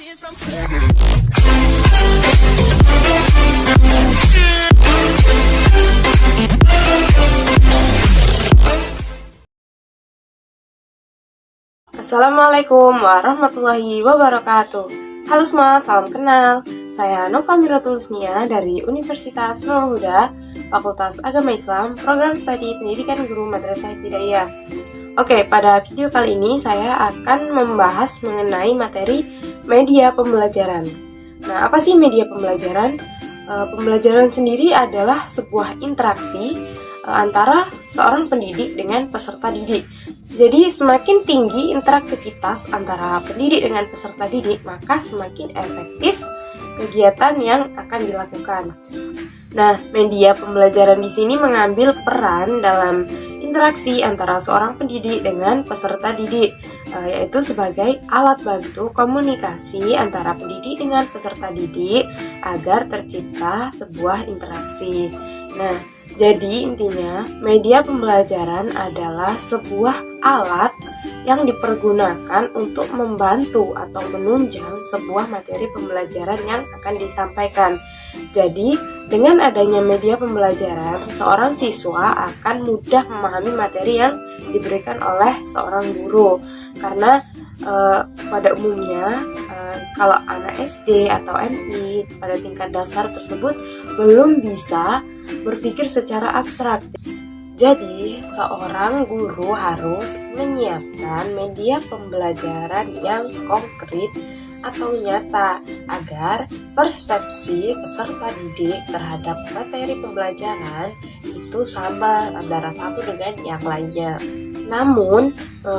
Assalamualaikum warahmatullahi wabarakatuh. Halo semua, salam kenal. Saya Nova Miratul Husnia dari Universitas Nurul Huda, Fakultas Agama Islam, Program Studi Pendidikan Guru Madrasah Ibtidaiyah. Oke, pada video kali ini saya akan membahas mengenai materi media pembelajaran. Nah, apa sih media pembelajaran? Pembelajaran sendiri adalah sebuah interaksi antara seorang pendidik dengan peserta didik. Jadi semakin tinggi interaktivitas antara pendidik dengan peserta didik, maka semakin efektif kegiatan yang akan dilakukan. Nah, media pembelajaran di sini mengambil peran dalam interaksi antara seorang pendidik dengan peserta didik, yaitu sebagai alat bantu komunikasi antara pendidik dengan peserta didik agar tercipta sebuah interaksi. Nah, jadi intinya media pembelajaran adalah sebuah alat yang dipergunakan untuk membantu atau menunjang sebuah materi pembelajaran yang akan disampaikan. Jadi, dengan adanya media pembelajaran, seorang siswa akan mudah memahami materi yang diberikan oleh seorang guru. Karena pada umumnya, kalau anak SD atau MI pada tingkat dasar tersebut belum bisa berpikir secara abstrak. Jadi, seorang guru harus menyiapkan media pembelajaran yang konkret atau nyata agar persepsi peserta didik terhadap materi pembelajaran itu sama antara satu dengan yang lainnya. Namun,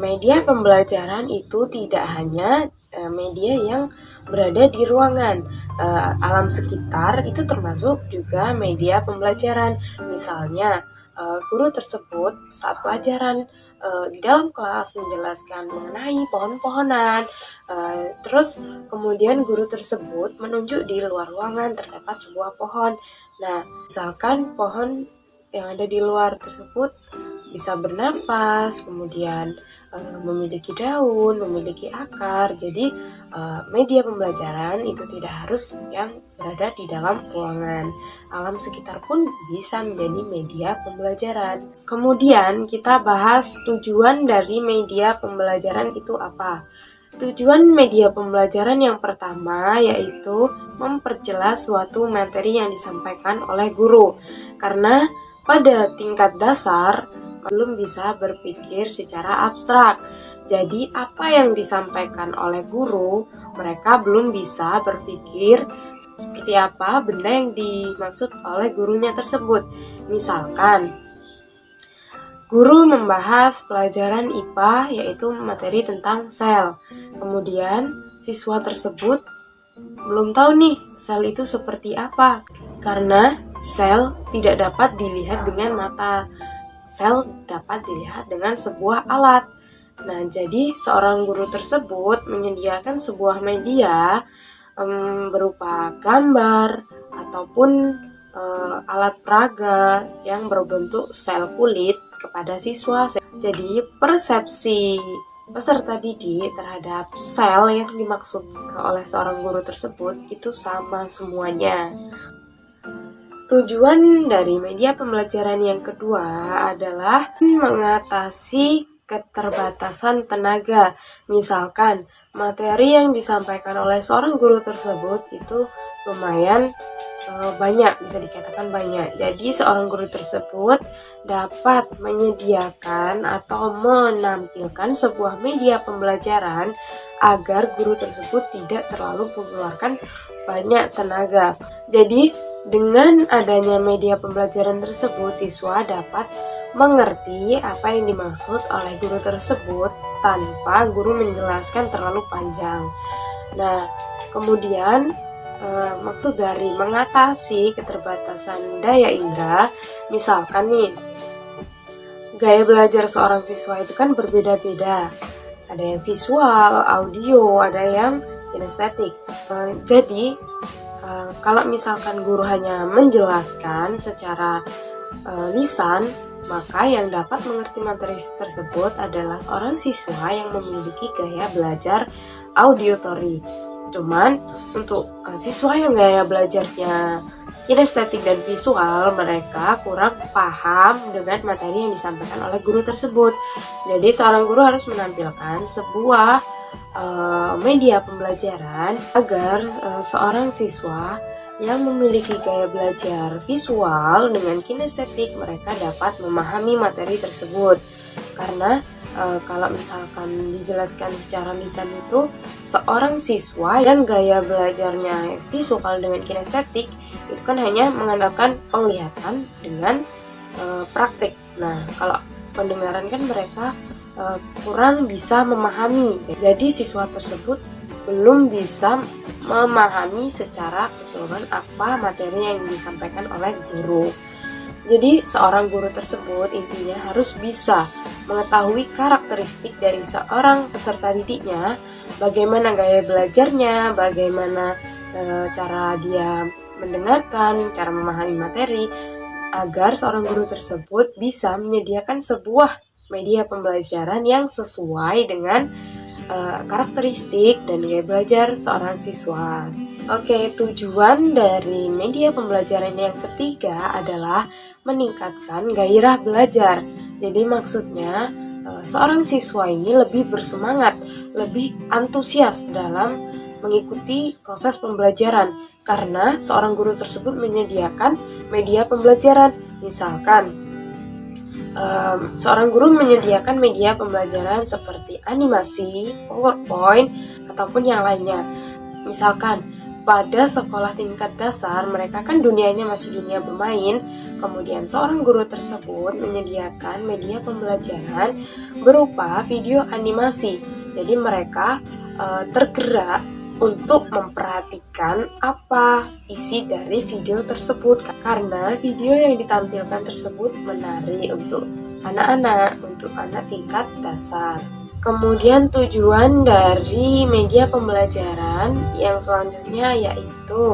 media pembelajaran itu tidak hanya media yang berada di ruangan. Alam sekitar itu termasuk juga media pembelajaran. Misalnya, guru tersebut saat pelajaran di dalam kelas menjelaskan mengenai pohon-pohonan, terus kemudian guru tersebut menunjuk di luar ruangan terdapat sebuah pohon. Nah, misalkan pohon yang ada di luar tersebut bisa bernapas, kemudian memiliki daun, memiliki akar. Jadi media pembelajaran itu tidak harus yang berada di dalam ruangan. Alam sekitar pun bisa menjadi media pembelajaran. Kemudian kita bahas tujuan dari media pembelajaran itu apa. Tujuan media pembelajaran yang pertama yaitu memperjelas suatu materi yang disampaikan oleh guru. Karena pada tingkat dasar belum bisa berpikir secara abstrak. Jadi apa yang disampaikan oleh guru, mereka belum bisa berpikir seperti apa benda yang dimaksud oleh gurunya tersebut. Misalkan, guru membahas pelajaran IPA yaitu materi tentang sel. Kemudian siswa tersebut belum tahu nih sel itu seperti apa. Karena sel tidak dapat dilihat dengan mata. Sel dapat dilihat dengan sebuah alat. Nah, jadi seorang guru tersebut menyediakan sebuah media berupa gambar ataupun alat peraga yang berbentuk sel kulit kepada siswa. Jadi persepsi peserta didik terhadap sel yang dimaksud oleh seorang guru tersebut itu sama semuanya. Tujuan dari media pembelajaran yang kedua adalah mengatasi keterbatasan tenaga. Misalkan materi yang disampaikan oleh seorang guru tersebut itu lumayan banyak, bisa dikatakan banyak. Jadi seorang guru tersebut dapat menyediakan atau menampilkan sebuah media pembelajaran agar guru tersebut tidak terlalu mengeluarkan banyak tenaga. Jadi dengan adanya media pembelajaran tersebut, siswa dapat mengerti apa yang dimaksud oleh guru tersebut tanpa guru menjelaskan terlalu panjang. Nah, kemudian maksud dari mengatasi keterbatasan daya indera, misalkan nih, gaya belajar seorang siswa itu kan berbeda-beda. Ada yang visual, audio, ada yang kinestetik. Jadi, kalau misalkan guru hanya menjelaskan secara lisan, maka yang dapat mengerti materi tersebut adalah seorang siswa yang memiliki gaya belajar auditory. Cuman untuk siswa yang gaya belajarnya kinestetik dan visual, mereka kurang paham dengan materi yang disampaikan oleh guru tersebut. Jadi seorang guru harus menampilkan sebuah media pembelajaran agar seorang siswa yang memiliki gaya belajar visual dengan kinestetik, mereka dapat memahami materi tersebut. Karena kalau misalkan dijelaskan secara lisan itu, seorang siswa yang gaya belajarnya visual dengan kinestetik itu kan hanya mengandalkan penglihatan dengan praktik. Nah, kalau pendengaran kan mereka kurang bisa memahami. Jadi siswa tersebut belum bisa memahami secara keseluruhan apa materi yang disampaikan oleh guru. Jadi seorang guru tersebut intinya harus bisa mengetahui karakteristik dari seorang peserta didiknya, bagaimana gaya belajarnya, bagaimana cara dia mendengarkan, cara memahami materi, agar seorang guru tersebut bisa menyediakan sebuah media pembelajaran yang sesuai dengan karakteristik dan gaya belajar seorang siswa. Oke, tujuan dari media pembelajaran yang ketiga adalah meningkatkan gairah belajar. Jadi maksudnya seorang siswa ini lebih bersemangat, lebih antusias dalam mengikuti proses pembelajaran karena seorang guru tersebut menyediakan media pembelajaran. Misalkan seorang guru menyediakan media pembelajaran seperti animasi, PowerPoint, ataupun yang lainnya. Misalkan pada sekolah tingkat dasar, mereka kan dunianya masih dunia bermain, kemudian seorang guru tersebut menyediakan media pembelajaran berupa video animasi. Jadi mereka tergerak untuk memperhatikan apa isi dari video tersebut karena video yang ditampilkan tersebut menarik untuk anak-anak, untuk anak tingkat dasar. Kemudian tujuan dari media pembelajaran yang selanjutnya yaitu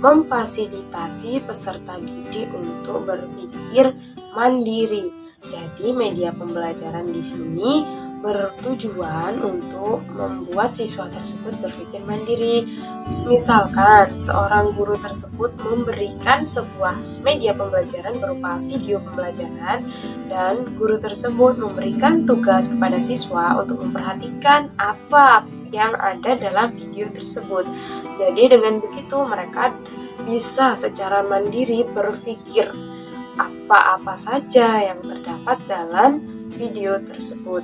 memfasilitasi peserta didik untuk berpikir mandiri. Jadi media pembelajaran di sini bertujuan untuk membuat siswa tersebut berpikir mandiri. Misalkan seorang guru tersebut memberikan sebuah media pembelajaran berupa video pembelajaran dan guru tersebut memberikan tugas kepada siswa untuk memperhatikan apa yang ada dalam video tersebut. Jadi dengan begitu mereka bisa secara mandiri berpikir apa-apa saja yang terdapat dalam video tersebut.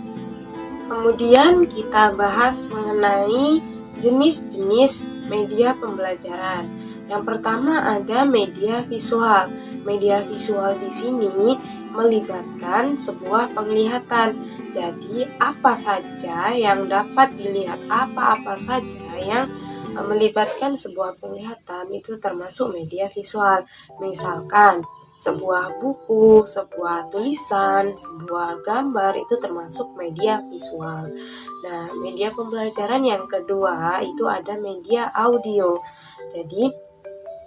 Kemudian kita bahas mengenai jenis-jenis media pembelajaran. Yang pertama ada media visual. Media visual di sini melibatkan sebuah penglihatan. Jadi apa saja yang dapat dilihat, apa-apa saja yang melibatkan sebuah penglihatan itu termasuk media visual. Misalkan sebuah buku, sebuah tulisan, sebuah gambar itu termasuk media visual. Nah, media pembelajaran yang kedua itu ada media audio. Jadi,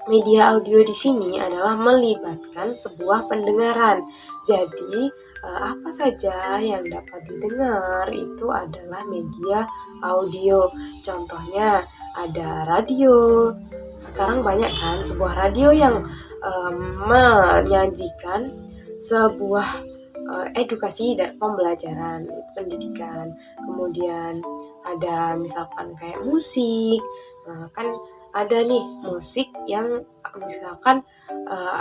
media audio di sini adalah melibatkan sebuah pendengaran. Jadi, apa saja yang dapat didengar itu adalah media audio. Contohnya ada radio. Sekarang banyak kan sebuah radio yang menyajikan sebuah edukasi dan pembelajaran, pendidikan. Kemudian ada misalkan kayak musik. Nah, kan ada nih musik yang misalkan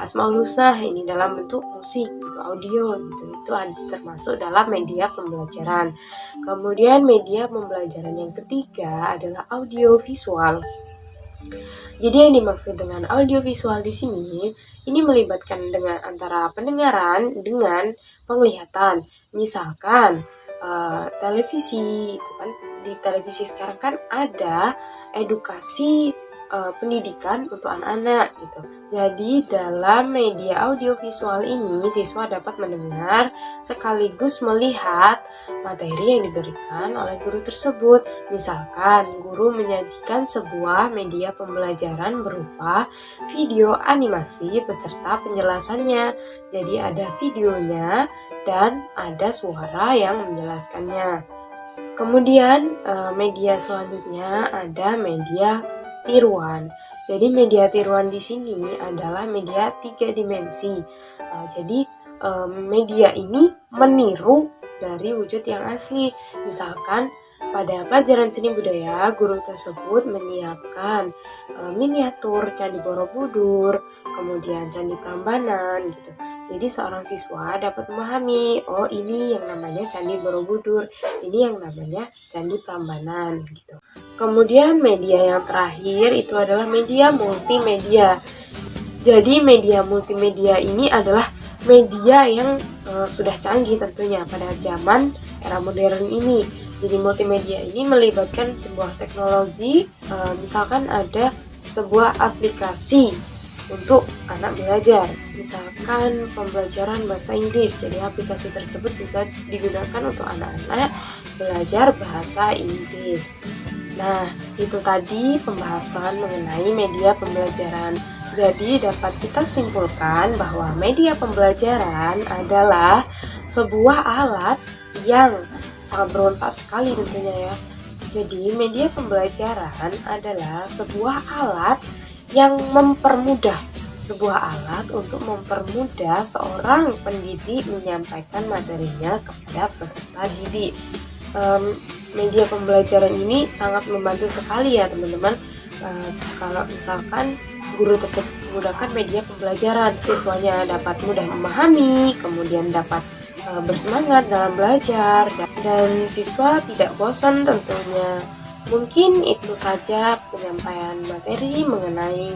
Asmaul Husna ini dalam bentuk musik gitu, audio gitu. Itu termasuk dalam media pembelajaran. Kemudian media pembelajaran yang ketiga adalah audio visual. Jadi yang dimaksud dengan audiovisual di sini ini melibatkan dengan antara pendengaran dengan penglihatan. Misalkan televisi, itu kan di televisi sekarang kan ada edukasi pendidikan untuk anak-anak gitu. Jadi dalam media audiovisual ini siswa dapat mendengar sekaligus melihat materi yang diberikan oleh guru tersebut. Misalkan guru menyajikan sebuah media pembelajaran berupa video animasi beserta penjelasannya. Jadi ada videonya dan ada suara yang menjelaskannya. Kemudian media selanjutnya ada media tiruan. Jadi media tiruan di sini adalah media 3 dimensi. Jadi media ini meniru dari wujud yang asli. Misalkan pada pelajaran seni budaya, guru tersebut menyiapkan miniatur Candi Borobudur, kemudian Candi Prambanan gitu. Jadi seorang siswa dapat memahami, oh ini yang namanya Candi Borobudur, ini yang namanya Candi Prambanan gitu. Kemudian media yang terakhir itu adalah media multimedia. Jadi media multimedia ini adalah media yang sudah canggih tentunya pada zaman era modern ini. Jadi multimedia ini melibatkan sebuah teknologi, misalkan ada sebuah aplikasi untuk anak belajar, misalkan pembelajaran bahasa Inggris. Jadi aplikasi tersebut bisa digunakan untuk anak-anak belajar bahasa Inggris. Nah, itu tadi pembahasan mengenai media pembelajaran. Jadi dapat kita simpulkan bahwa media pembelajaran adalah sebuah alat yang sangat bermanfaat sekali tentunya ya. Jadi media pembelajaran adalah sebuah alat yang mempermudah, sebuah alat untuk mempermudah seorang pendidik menyampaikan materinya kepada peserta didik. Media pembelajaran ini sangat membantu sekali ya teman-teman. Kalau misalkan guru tersebut menggunakan media pembelajaran, siswanya dapat mudah memahami, kemudian dapat bersemangat dalam belajar, dan siswa tidak bosan tentunya. Mungkin itu saja penyampaian materi mengenai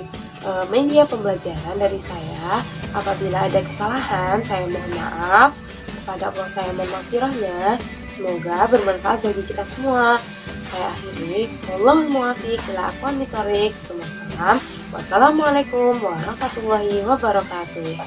media pembelajaran dari saya. Apabila ada kesalahan, saya mohon maaf. Kepada Allah saya mohon maghfirahnya. Semoga bermanfaat bagi kita semua. Saya akhiri. Wallahul muwaffiq ila aqwamit thoriq. Wassalamualaikum warahmatullahi wabarakatuh.